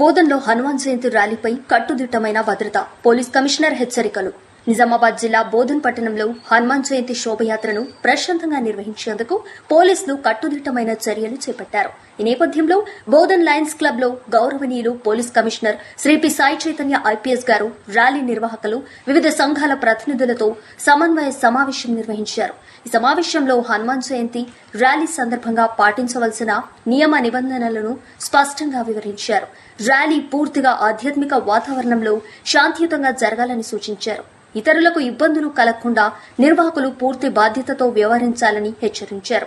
బోధన్లో హనుమాన్ జయంతి ర్యాలీపై కట్టుదిట్టమైన భద్రత. Police commissioner హెచ్చరికలు. నిజామాబాద్ జిల్లా బోధన్ పట్టణంలో హనుమాన్ జయంతి శోభయాత్రను ప్రశాంతంగా నిర్వహించేందుకు పోలీసులు కట్టుదిట్టమైన చర్యలు చేపట్టారు. ఈ నేపథ్యంలో బోధన్ లయన్స్ క్లబ్ లో గౌరవనీయులు police commissioner Shri P Sai Chaitanya IPS గారు ర్యాలీ నిర్వాహకులు వివిధ సంఘాల ప్రతినిధులతో సమన్వయ సమావేశం నిర్వహించారు. ఈ సమావేశంలో హనుమాన్ జయంతి ర్యాలీ సందర్భంగా పాటించవలసిన నియమ నిబంధనలను స్పష్టంగా వివరించారు. ర్యాలీ పూర్తిగా ఆధ్యాత్మిక వాతావరణంలో శాంతియుతంగా జరగాలని సూచించారు. ఇతరులకు ఇబ్బందులు కలగకుండా నిర్వాహకులు పూర్తి బాధ్యతతో వ్యవహరించాలని హెచ్చరించారు.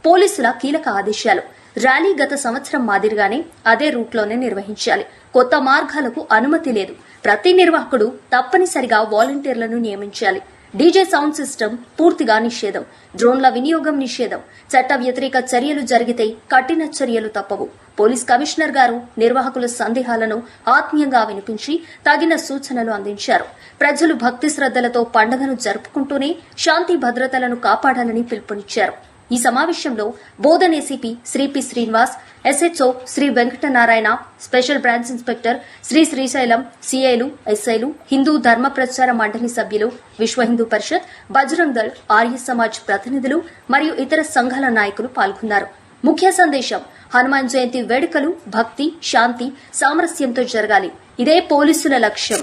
పోలీసుల కీలక ఆదేశాలు. ర్యాలీ గత సంవత్సరం మాదిరిగానే అదే రూట్లోనే నిర్వహించాలి. కొత్త మార్గాలకు అనుమతి లేదు. ప్రతి నిర్వాహకుడు తప్పనిసరిగా వాలంటీర్లను నియమించాలి. డీజే సౌండ్ సిస్టమ్ పూర్తిగా నిషేధం. డ్రోన్ల వినియోగం నిషేధం. చట్ట వ్యతిరేక చర్యలు జరిగితే కఠిన చర్యలు తప్పవు. పోలీస్ కమిషనర్ గారు నిర్వాహకుల సందేహాలను ఆత్మీయంగా వినిపించి తగిన సూచనలు అందించారు. ప్రజలు భక్తి శ్రద్దలతో పండుగను జరుపుకుంటూనే శాంతి భద్రతలను కాపాడాలని పిలుపునిచ్చారు. ఈ సమావేశంలో Bodhan ACP Shri P Srinivas, SHO Shri Venkatanarayana, special branch inspector Shri Srisailam, సీఐలు, ఎస్ఐలు, హిందూ ధర్మ ప్రచార మండలి సభ్యులు, విశ్వ హిందూ పరిషత్, బజరంగ్ దళ్, ఆర్య సమాజ్ ప్రతినిధులు మరియు ఇతర సంఘాల నాయకులు పాల్గొన్నారు. ముఖ్య సందేశం: హనుమాన్ జయంతి వేడుకలు భక్తి, శాంతి, సామరస్యంతో జరగాలి. ఇదే పోలీసుల లక్ష్యం.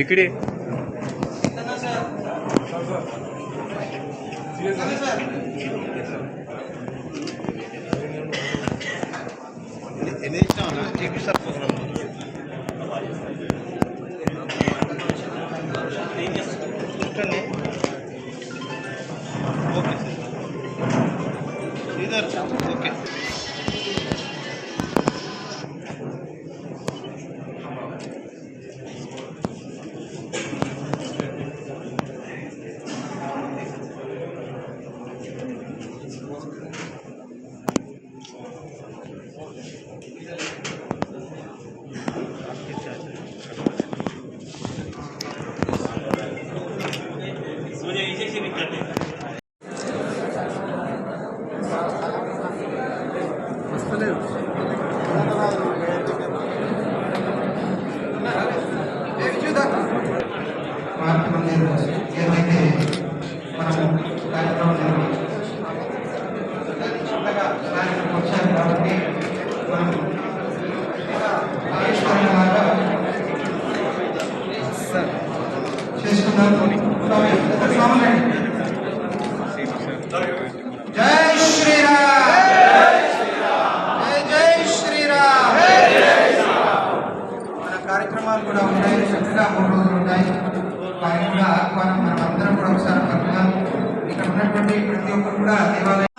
ఇక్కడే ఎన్ని ఇష్టమన్నా చూపిస్తారు ప్రోగ్రామ్ ఓకే ఇదర్ ఓకే ఏదైతే మనము కార్యక్రమం చక్కగా కార్యక్రమం వచ్చారు కాబట్టి మనం ఆవిష్కరణలాగా చేసుకున్నాం. జై శ్రీరామ్, జై శ్రీరామ్. మన కార్యక్రమాలు కూడా ఉన్నాయి, చక్కగా 3 రోజులు ఉంటాయి. వారికి కూడా ఆహ్వానం మనం అందరం కూడా ఒకసారి పలుకుదాం. ఇక్కడ ఉన్నటువంటి ప్రతి ఒక్కరు కూడా దేవాలయం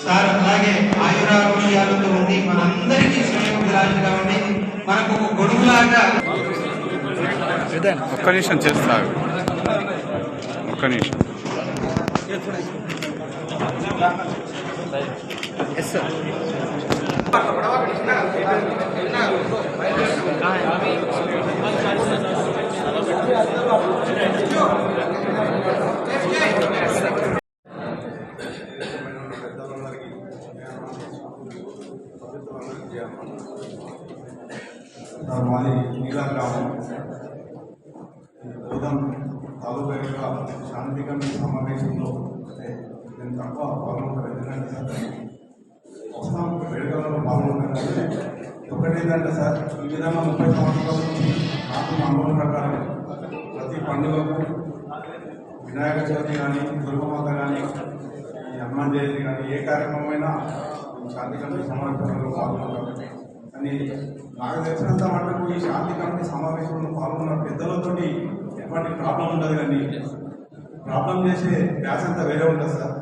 సార్ అలాగే ఆయురారోగ్యాలతో ఉంది. మనందరికీ శ్రేయోభిలాషిగా ఉండి మనకు ఒక గొడుగులాగా. ఒక్క నిమిషం చేస్తారు, ఒక్క నిమిషం. Yes sir. మాది నీలా గ్రామం. బోధన్ తాలూకా యొక్క శాంతికరణ సమావేశంలో నేను తక్కువ పాల్గొంటాను. ఎందుకంటే వస్తాం వేడుకలలో పాల్గొంటాను. ఒకటేంటంటే సార్, ఈ విధంగా 30 సంవత్సరాల నుంచి నాకు మా అనుభవం ప్రకారం ప్రతి పండుగకు వినాయక చవితి కానీ, దుర్గమాత కానీ, ఈ హనుమాన్ జయంతి కానీ ఏ కార్యక్రమమైనా శాంతి కమిటీ సమావేశంలో పాల్గొంటాం. అని నాకు తెలిసినంత మటుకు ఈ శాంతి కమిటీ సమావేశంలో పాల్గొన్న పెద్దలతో ఎటువంటి ప్రాబ్లం ఉండదు. కానీ ప్రాబ్లం చేసే బ్యాచ్ అంతా వేరే ఉంటుంది సార్.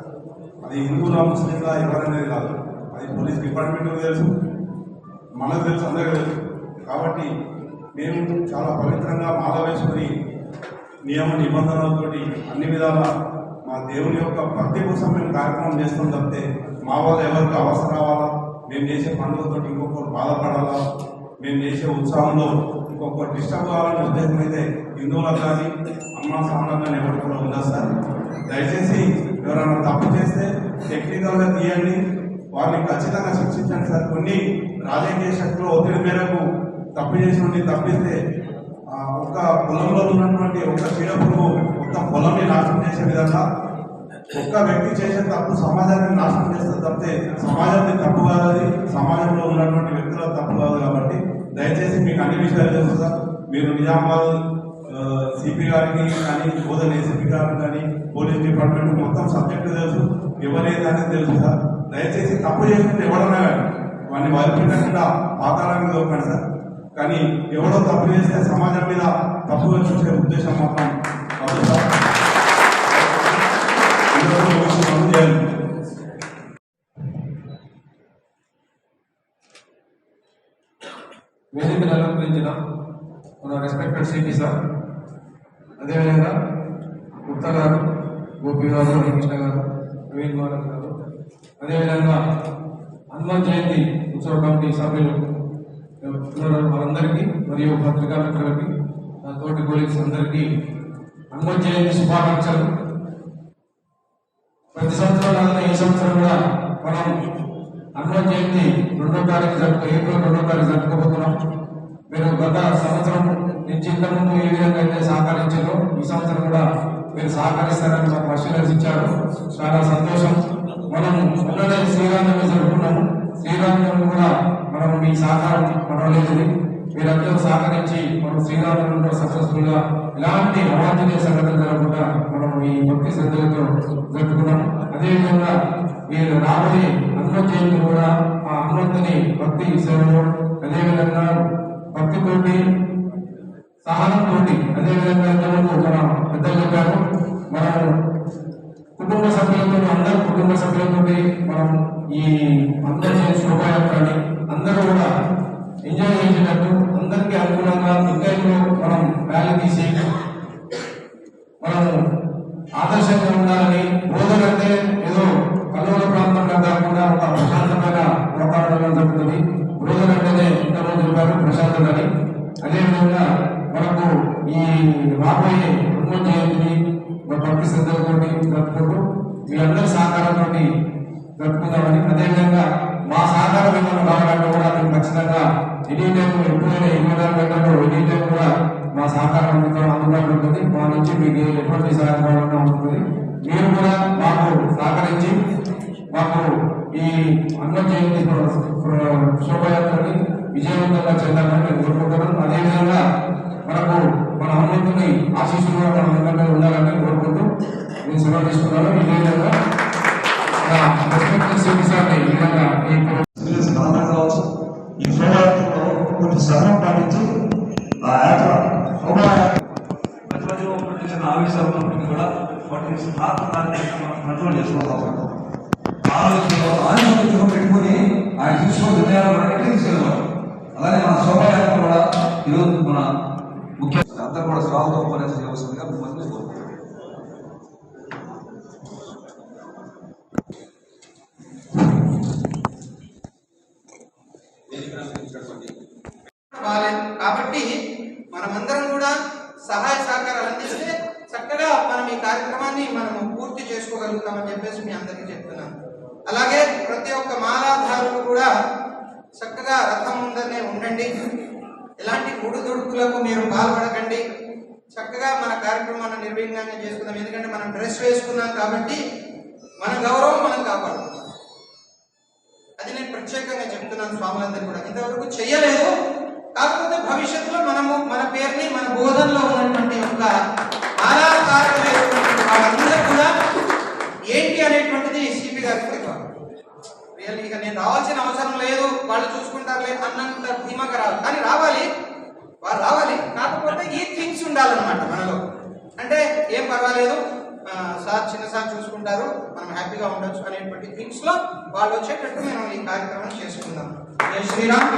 అది హిందూలా ముస్లింలా ఎవరనేది కాదు. అది పోలీస్ డిపార్ట్మెంట్కి తెలుసు, మనకు తెలుసు, అందరికీ తెలుసు. కాబట్టి మేము చాలా పవిత్రంగా మాల వేసుకొని నియమ నిబంధనలతోటి అన్ని విధాల మా దేవుని యొక్క భక్తి కోసం మేము కార్యక్రమం చేస్తాం తప్పితే మా వాళ్ళు ఎవరికి అవసరం రావాలా, మేము చేసే పండుగతో ఇంకొకరు బాధపడాలా, మేము చేసే ఉత్సాహంలో ఇంకొకరు డిస్టర్బ్ కావాలనే ఉద్దేశం అయితే హిందువులకు కానీ అమ్మ సామాన్లు కానీ ఎవరు కూడా ఉందా సార్? దయచేసి ఎవరైనా తప్పు చేస్తే టెక్నికల్గా తీయండి, వారిని ఖచ్చితంగా శిక్షించండి సార్. కొన్ని రాజకీయ శక్తుల ఒత్తిడి మేరకు తప్పు చేసి తప్పిస్తే ఒక్క పొలంలో ఉన్నటువంటి ఒక్క చీడపురుగు మొత్తం పొలంని నాశనం చేసే విధంగా ఒక్క వ్యక్తి చేసే తప్పు సమాజాన్ని నాశనం చేస్తే తప్పితే సమాజాన్ని తప్పు కాదు, అది సమాజంలో ఉన్నటువంటి వ్యక్తుల తప్పు కాదు. కాబట్టి దయచేసి మీకు అన్ని విషయాలు తెలుసు సార్. మీరు నిజామాబాద్ సిపి గారికి కానీ బోధన ఏసీపీ గారికి కానీ పోలీస్ డిపార్ట్మెంట్ మొత్తం సబ్జెక్టు తెలుసు, ఎవరైందనేది తెలుసు సార్. దయచేసి తప్పు చేసినట్టు ఎవరన్నా కానీ వాడిని వదిలిపెట్టకుండా పాతాళానికి దొరకండి సార్. కానీ ఎవడో తప్పు చేస్తే సమాజం మీద తప్పుగా చూసే ఉద్దేశం మాత్రం కాదు సార్. వేదికను అలంకరించిన మన రెస్పెక్టెడ్ సిపి సార్, అదేవిధంగా గుప్తా గారు, గోపి గారు, హరికృష్ణ గారు, ప్రవీణ్ కుమార్ గారు, అదేవిధంగా హనుమాన్ జయంతి ఉత్సవ కమిటీ సభ్యులు వాళ్ళందరికీ మరియు పత్రికా మిత్రులకి, నా తోటి కొలీగ్స్ అందరికీ హనుమాన్ జయంతి శుభాకాంక్షలు. ప్రతి సంవత్సరం లాగానే ఈ సంవత్సరం కూడా మనం హనుమాన్ జయంతి 2వ తారీఖు ఏప్రిల్ 2వ తారీఖు జరుపుకోబోతున్నాం. మీరు గత సంవత్సరం నుంచి ఇంతకుముందు ఏ విధంగా అయితే సహకరించారో ఈ సంవత్సరం కూడా మీరు సహకరిస్తారని మాకు అష్యూరెన్స్ ఇచ్చారు. చాలా సంతోషం. మనం మొన్ననే శ్రీరామనవమి జరుపుకున్నాము. శ్రీరామనవమి కూడా మనం మీ సహకారం పర్వాలేదు, మీరందరూ సహకరించి మనం శ్రీరామనవమిలో సక్సెస్ఫుల్ గా ఇలాంటి అవాంఛనీయ సంఘటనలు జరగకుండా మనం ఈ భక్తి శ్రద్ధలతో జరుపుకున్నాం. అదేవిధంగా మీరు రాబోయే హనుమత్ జయంతి కూడా ఆ హనుమంతుని భక్తి సేవలు, అదేవిధంగా భక్తితోటి సహనంతో, అదేవిధంగా ఇంతకుముందు మన పెద్దలు చెప్పారు, మనం కుటుంబ సభ్యులతో అందరూ కుటుంబ సభ్యులతో మనం ఈ అందరి శోభాయాత్రని అందరూ కూడా ఎంజాయ్ చేసేటట్టు అందరికీ అనుకూలంగా ఇంట్లో మనం ర్యాలీ తీసి మనం ఆదర్శంగా ఉండాలని, బోధన అంటే ఏదో కల్లోల ప్రాంతంగా కాకుండా ఒక ప్రశాంతమైన వాతావరణంలో జరుగుతుంది. బోధన అంటేనే ఇంతమంది చెప్పారు ప్రశాంతతని. అదేవిధంగా మనకు ఈ రాబోయే హనుమత్ జయంతిని భక్తి శ్రద్ధలతో జరుపుకుంటూ మీ అందరి సహకారంతో జరుపుకుందామని, అదేవిధంగా మా సహకారం ఏమైనా కావాలంటే కూడా మేము ఖచ్చితంగా ఎనీ టైం ఎప్పుడైనా 24 గంటల్లో ఎనీ టైం కూడా మా సహకారం అందుబాటులో ఉంటుంది. మా నుంచి మీకు ఎటువంటి సహకారం ఉంటుంది. మీరు కూడా మాకు సహకరించి మాకు ఈ హనుమత్ జయంతి శోభయాత్రని విజయవంతంగా చెందాలని నేను కోరుకుంటున్నాను. అదేవిధంగా మనకు మన హనుమంతుని ఆశీస్సులు కూడా మన అందరిలో ఉండాలని కోరుకుంటూ నేను సెలవు తీసుకున్నాను. ఇదే విధంగా కావచ్చు ఈ శోభయాత్రలో కొంచెం సహనం పాటించి ఆ యాత్ర ప్రతిరోజు చిన్న ఆవేశాలు ఉన్నప్పటికీ కూడా వాటిని కంట్రోల్ చేసుకోవాలి. ఆలోచనలో ఆలోచన పెట్టుకుని ఆయన తీసుకున్న నిర్ణయాలు కూడా ఎట్లా తీసుకెళ్ళాలి. అలాగే మన శోభయాత్ర కూడా ఈరోజు మన ముఖ్య అందరూ కూడా స్వాగతం ఉపన్యాసం చేయవలసిందిగా మిమ్మల్ని కోరుకుంటున్నాను. కాబట్టి మనమందరం కూడా సహాయ సహకారాలు అందిస్తే చక్కగా మనం ఈ కార్యక్రమాన్ని మనము పూర్తి చేసుకోగలుగుతామని చెప్పేసి మీ అందరికీ చెప్తున్నాను. అలాగే ప్రతి ఒక్క మాలాధారులు కూడా చక్కగా రథం ముందరనే ఉండండి. ఎలాంటి ముడుదుడుకులకు మీరు పాల్పడకండి. చక్కగా మన కార్యక్రమాన్ని నిర్విఘ్నంగా చేసుకుందాం. ఎందుకంటే మనం డ్రెస్ వేసుకున్నాం కాబట్టి మన గౌరవం మనం కాపాడుకుందాం. అది నేను ప్రత్యేకంగా చెప్తున్నాను స్వాములందరూ కూడా. ఇంతవరకు చెయ్యలేదు, కాకపోతే భవిష్యత్తులో మనము మన పేరుని మన బోధనలో ఉన్నటువంటి ఒక ఆధారమైనటువంటి వాళ్ళందరూ కూడా ఏంటి అనేటువంటిది సిపి గారికి చెప్పాలి. రియల్ ఇక నేను రావాల్సిన అవసరం లేదు, వాళ్ళు చూసుకుంటారులే అన్నంత ధీమాగా రావాలి. కానీ రావాలి, వారు రావాలి. కాకపోతే ఈ థింగ్స్ ఉండాలన్నమాట మనలో. అంటే ఏం పర్వాలేదు, సార్ చిన్న సార్ చూసుకుంటారు, మనం హ్యాపీగా ఉండొచ్చు అనేటువంటి థింగ్స్ లో వాళ్ళు వచ్చేటట్టు మేము ఈ కార్యక్రమం చేసుకుందాం. జై శ్రీరామ్.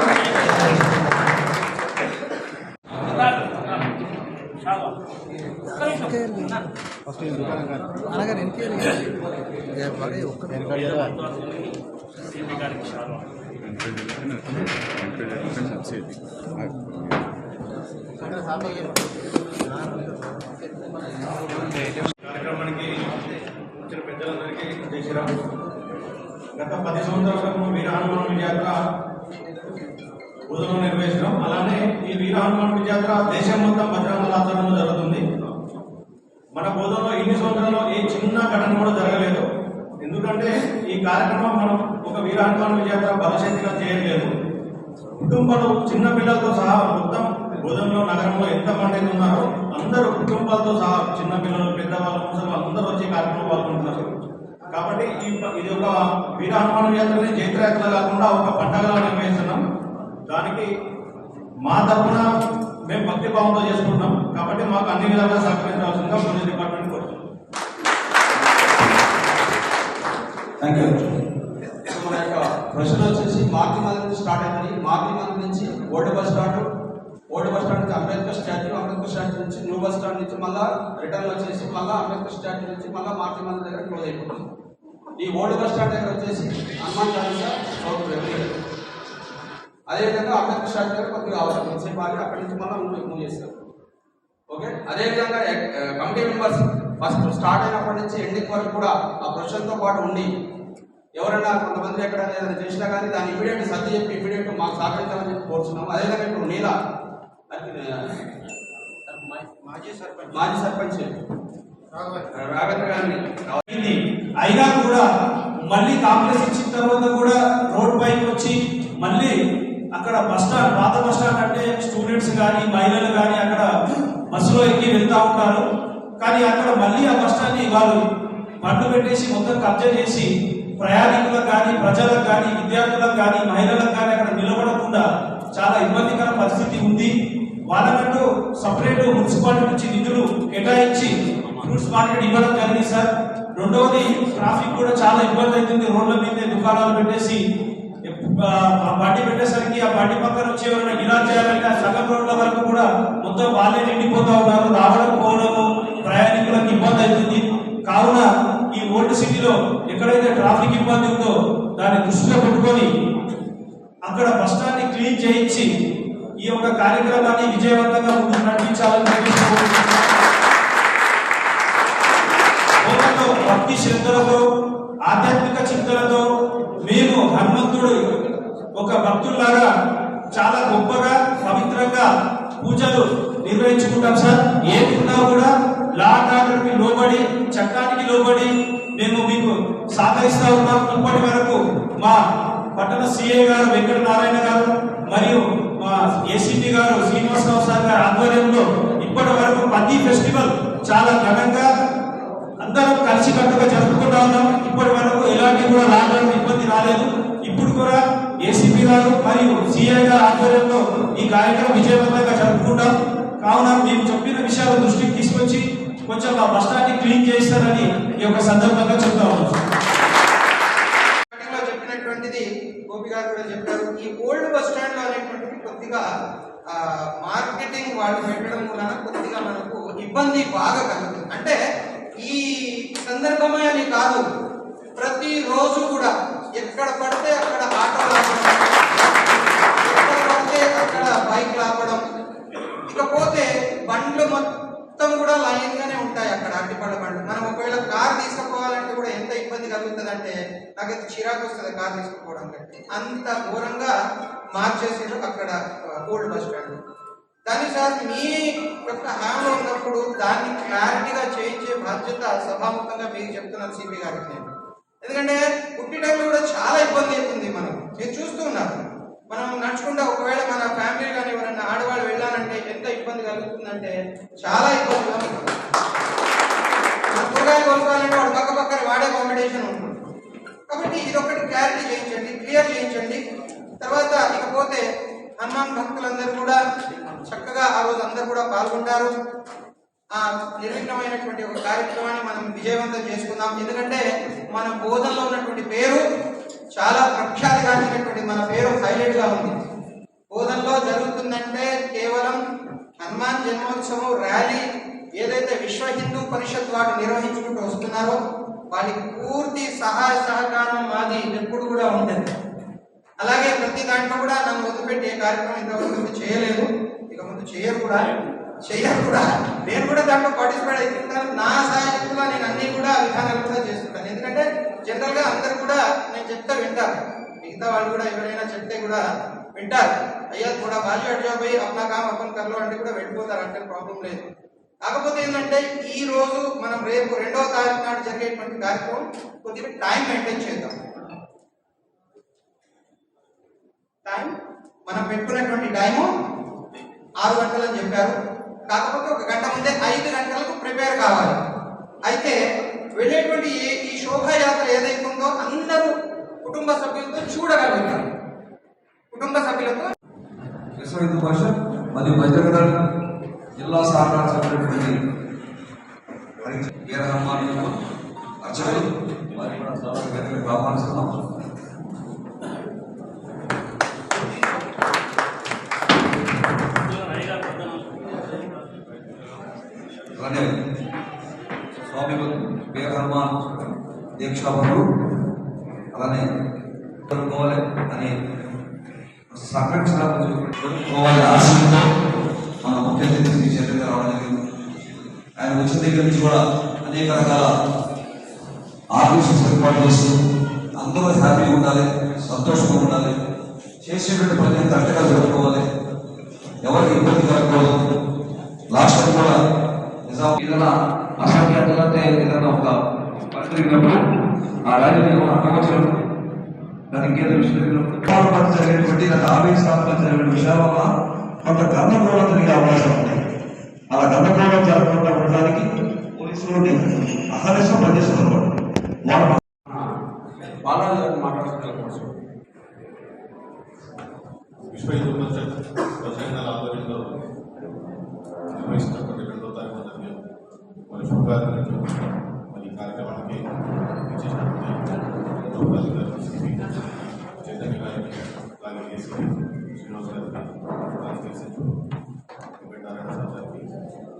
కార్యక్రమానికి వచ్చిన పెద్దలందరికీ జయశ్రీరామ్. గత 10 సంవత్సరాలకు వీర హనుమాన్ విజయాత్ర బోధనలో నిర్వహించడం, అలానే ఈ వీర హనుమాన్ విజయాత్ర దేశం మొత్తం బజరంగ ఆచరణలో జరుగుతుంది. మన బోధనలో ఇన్ని సంవత్సరాల్లో ఏ చిన్న ఘటన కూడా జరగలేదు. ఎందుకంటే ఈ కార్యక్రమం మనం ఒక వీర హనుమాన్ విజయాత్ర భవిష్యత్తుగా చేయలేదు. కుటుంబాలు చిన్న పిల్లలతో సహా మొత్తం బోధనలో నగరంలో ఎంతమంది ఉన్నారో అందరూ కుటుంబాలతో సహా చిన్న పిల్లలు, పెద్దవాళ్ళు, ముసలు అందరూ వచ్చి కార్యక్రమం పాల్గొంటున్నారు. కాబట్టి ఇది ఒక వీర హనుమాన్ యాత్రని జైత్రయాత్ర కాకుండా ఒక పండగలా నిర్వహిస్తున్నాం. దానికి మా తరఫున మేము భక్తి భావంతో చేసుకుంటున్నాం. కాబట్టి మాకు అన్ని విధాలుగా సహకరించాల్సిందిగా పోలీస్ డిపార్ట్మెంట్ కోరుతున్నాం. Thank you. మన యొక్క ప్రశ్న వచ్చేసి మార్కిమాల నుంచి స్టార్ట్ అవుతుంది. మార్కిమాల నుంచి ఓల్డ్ బస్ స్టాండ్ నుంచి అంబేద్కర్ స్టాచ్యూ నుంచి న్యూ బస్ స్టాండ్ నుంచి మళ్ళీ రిటర్న్ వచ్చేసి మళ్ళీ అంబేద్కర్ స్టాచ్యూ నుంచి మళ్ళీ మార్కిమాల దగ్గర క్లోజ్ అయిపోతుంది. ఈ ఓల్డ్ బస్ స్టాండ్ దగ్గర వచ్చేసి హనుమాన్ చాలీసా చదువుతుంది. అదేవిధంగా అంబేద్కర్ స్టాచ్యూ దగ్గర కొద్దిగా అవసరం సేపు ఆగి అక్కడి నుంచి మళ్ళీ మూవ్ చేస్తారు. ఓకే, అదేవిధంగా కమిటీ మెంబర్స్ ఫస్ట్ స్టార్ట్ అయినప్పటి నుంచి ఎండింగ్ వరకు కూడా ఆ ప్రొఫెషన్తో పాటు ఉండి ఎవరైనా కొంతమంది ఎక్కడ ఏదైనా చేసినా కానీ దాన్ని ఇమీడియట్ సర్ది చెప్పి ఇమీడియట్ మాకు సహకరించాలని చెప్పి కోరుతున్నాము. అదేవిధంగా ఇప్పుడు నీలా మాజీ సర్పంచ్ రాఘవేంద్ర గారిని అయినా కూడా మళ్ళీ కాంగ్రెస్ ఇచ్చిన తర్వాత కూడా రోడ్ పైకి వచ్చి మళ్ళీ అక్కడ బస్ స్టాండ్, పాత బస్ స్టాండ్ అంటే స్టూడెంట్స్ కానీ మహిళలు కానీ అక్కడ బస్సులో ఎక్కి వెళ్తూ ఉంటారు. కానీ అక్కడ మళ్ళీ ఆ బస్ స్టాండ్ ని వాళ్ళు బండ్లు పెట్టేసి మొత్తం కబ్జా చేసి ప్రయాణికులకు కానీ, ప్రజలకు కానీ, విద్యార్థులకు కానీ, మహిళలకు కానీ అక్కడ నిలబడకుండా చాలా ఇబ్బందికర పరిస్థితి ఉంది. వాళ్ళకంటూ సపరేట్ మున్సిపాలిటీ నుంచి నిధులు కేటాయించి ఫ్రూట్స్ మార్కెట్ ఇవ్వడం జరిగింది సార్. రెండవది ట్రాఫిక్ కూడా చాలా ఇబ్బంది అవుతుంది. రోడ్ల మీదే దుకాణాలు పెట్టేసి బండి పెట్టేసరికి ఆ బండి పక్కన వచ్చి ఎవరైనా ఇలా చేయాలంటే ఆ సగం రోడ్ల వరకు కూడా మొత్తం వాళ్ళే నిండిపోతా ఉన్నారు. రావడం పోవడము ప్రయాణికులకు ఇబ్బంది అవుతుంది. కావున ఈ ఓల్డ్ సిటీలో ఎక్కడైతే ట్రాఫిక్ ఇబ్బంది ఉందో దాన్ని దృష్టిలో పెట్టుకొని అక్కడ బస్ స్టాండ్ ని క్లీన్ చేయించి ఈ యొక్క కార్యక్రమాన్ని విజయవంతంగా ముందుకు నడిపించాలని భక్తి శ్రద్ధలతో, ఆధ్యాత్మిక చింతనతో మేము హనుమంతుడు ఒక భక్తుల్లాగా చాలా గొప్పగా పవిత్రంగా పూజలు నిర్వహించుకుంటాం సార్. ఏమున్నా కూడా లా అండ్ ఆర్డర్ కి లోబడి, చట్టానికి లోబడి మేము మీకు సహకరిస్తా ఉన్నాం. ఇప్పటి వరకు మా పట్టణ సిఐ గారు వెంకట నారాయణ గారు మరియు మా ఏసీపీ గారు శ్రీనివాసరావు సార్ గారి ఆధ్వర్యంలో ఇప్పటి వరకు ప్రతి ఫెస్టివల్ చాలా ఘనంగా అందరం కలిసికట్టుగా జరుపుకుంటా ఉన్నాం. ఇప్పటి వరకు ఎలాంటి కూడా లాంటి ఇబ్బంది రాలేదు. ఇప్పుడు కూడా ఏసీపీ గారు మరియు సిఐ గారి ఆధ్వర్యంలో ఈ కార్యక్రమం విజయవంతంగా జరుపుకుంటాం. కావున మేము చెప్పిన విషయాలు దృష్టికి తీసుకొచ్చి కొంచెం ఆ బస్ స్టాండ్ ని క్లీన్ చేస్తారని ఈ యొక్క సందర్భంగా చెప్తా ఉన్నాం. చెప్పినటువంటిది గోపి గారు కూడా చెప్పారు. ఈ ఓల్డ్ బస్ స్టాండ్ లో అనేటువంటిది కొద్దిగా మార్కెటింగ్ వాళ్ళు పెట్టడం వలన కొద్దిగా మనకు ఇబ్బంది బాగా కలుగుతుంది. అంటే ఈ సందర్భమే అని కాదు, ప్రతి రోజు కూడా ఎక్కడ పడితే అక్కడ ఆటోలు ఆపడం, ఎక్కడ పడితే అక్కడ బైక్లు ఆపడం, ఇకపోతే బండ్లు మొత్తం కూడా లైన్ గానే ఉంటాయి అక్కడ అట్టిపళ్ళ బండ్లు. మనం ఒకవేళ కార్ తీసుకుపోవాలంటే కూడా ఎంత ఇబ్బంది కలుగుతుంది అంటే నాకైతే చిరాకు వస్తుంది కార్ తీసుకుపోవడం కంటే. అంత ఘోరంగా మార్చేసారు అక్కడ ఓల్డ్ బస్ స్టాండ్. దాన్ని సార్ మీ యొక్క హ్యాండ్లో ఉన్నప్పుడు దాన్ని క్లారిటీగా చేయించే బాధ్యత సభాముఖంగా మీకు చెప్తున్నాను సిపి గారికి నేను. ఎందుకంటే పుట్టి టైంలో కూడా చాలా ఇబ్బంది అవుతుంది. మీరు చూస్తూ ఉన్నారు, మనం నడుచుకుంటా ఒకవేళ మన ఫ్యామిలీ కానీ ఎవరైనా ఆడవాళ్ళు వెళ్ళాలంటే ఎంత ఇబ్బంది కలుగుతుందంటే చాలా ఇబ్బందిగా ఉంటుంది. కూరగాయలు కొనుక్కోవాలంటే వాడు పక్క పక్కన వాడే కాంపిటీషన్ ఉంటుంది. కాబట్టి ఇదొకటి క్లారిటీ చేయించండి, క్లియర్ చేయించండి. తర్వాత ఇకపోతే హనుమాన్ భక్తులందరూ కూడా చక్కగా ఆ రోజు అందరూ కూడా పాల్గొంటారు. ఆ నిర్విఘ్నమైనటువంటి ఒక కార్యక్రమాన్ని మనం విజయవంతం చేసుకుందాం. ఎందుకంటే మన బోధనలో ఉన్నటువంటి పేరు చాలా ప్రఖ్యాతిగాంచినటువంటి మన పేరు హైలైట్ గా ఉంది. బోధనలో జరుగుతుందంటే కేవలం హనుమాన్ జన్మోత్సవం ర్యాలీ ఏదైతే విశ్వ హిందూ పరిషత్ వారు నిర్వహించుకుంటూ వస్తున్నారో వారికి పూర్తి సహాయ సహకారం మాది ఎప్పుడు కూడా ఉంటుంది. అలాగే ప్రతి దాంట్లో కూడా నన్ను వదిలిపెట్టి ఏ కార్యక్రమం ఇంతవరకు చేయలేదు, ఇక ముందు చేయరు కూడా. నేను కూడా దాంట్లో పార్టిసిపేట్ అవుతుంటాను. నా సహాయకులుగా నేను అన్ని కూడా విధానాలు కూడా చేస్తుంటాను. ఎందుకంటే జనరల్ గా అందరు కూడా నేను చెప్తే వింటారు, మిగతా వాళ్ళు కూడా ఎవరైనా చెప్తే కూడా వింటారు. అయ్యా కూడా బాగా అడ్జాబ్ అయ్యి అప్నా కామ్ అప్పన్ కర్లో అంటే కూడా వెళ్ళిపోతారు, అంటే ప్రాబ్లం లేదు. కాకపోతే ఏంటంటే ఈ రోజు మనం రేపు 2వ తారీఖు నాడు జరిగేటువంటి కార్యక్రమం కొద్దిగా టైం మెయింటైన్ చేద్దాం. టైం మనం పెట్టుకున్నటువంటి టైము 6 గంటలు అని చెప్పారు. కాకపోతే 1 గంట ముందే 5 గంటలకు ప్రిపేర్ కావాలి. అయితే వెళ్ళేటువంటి ఈ శోభాయాత్ర ఏదైతే ఉందో అందరూ కుటుంబ సభ్యులతో చూడగలుగుతారు. కుటుంబ సభ్యులతో విశ్వ హిందూ పరిషత్ మరియు మధ్యప్రదేశ్ జిల్లా సహకార సభ్యులైనటువంటి వీర హనుమాన్ అర్చకులు వారి కూడా చాలా ఆహ్వానిస్తున్నాం. అలానే స్వామి వీర హనుమాన్ దీక్షాపరులు అలానే జరుపుకోవాలి అని జరుపుకోవాలి ఆశయంతో మన ముఖ్య అతిథి చర్యగా రావడం జరిగింది. ఆయన వచ్చిన దగ్గర నుంచి కూడా అనేక రకాల ఆఫీసెస్ ఏర్పాటు చేస్తూ అందరూ హ్యాపీగా ఉండాలి, సంతోషంగా ఉండాలి, చేసేటువంటి పని కరెక్ట్గా జరుపుకోవాలి, ఎవరికి ఇబ్బంది కలగకూడదు. లాస్ట్ టైం కూడా నిజాం ఏదైనా అసంఖ్యాతంగా ఏదైనా ఒక పరిస్థితినప్పుడు ఆ రాజ్యం అక్కవచ్చినప్పుడు దానికి జరిగేటువంటి ఆవేశాత్మక జరిగిన విషయాల వల్ల కొంత గందరగోళం జరిగే అవకాశం ఉంది. అలా గందరగోళం జరగకుండా ఉండడానికి పోలీసులు అహర్నిశం పనిచేస్తున్నారు. బాలాజీ గారిని మాట్లాడుతున్నారు. విశ్వ హిందూ పరిషత్ ప్రజల ఆధ్వర్యంలో నిర్వహిస్తున్నటువంటి 2వ తారీఖు జరిగే మరి శుభాకాంక్షలు మరి ఈ కార్యక్రమానికి చైతన్య గారికి, అలాగే శ్రీనివాస్ గారికి, నారాయణ సార్ గారికి,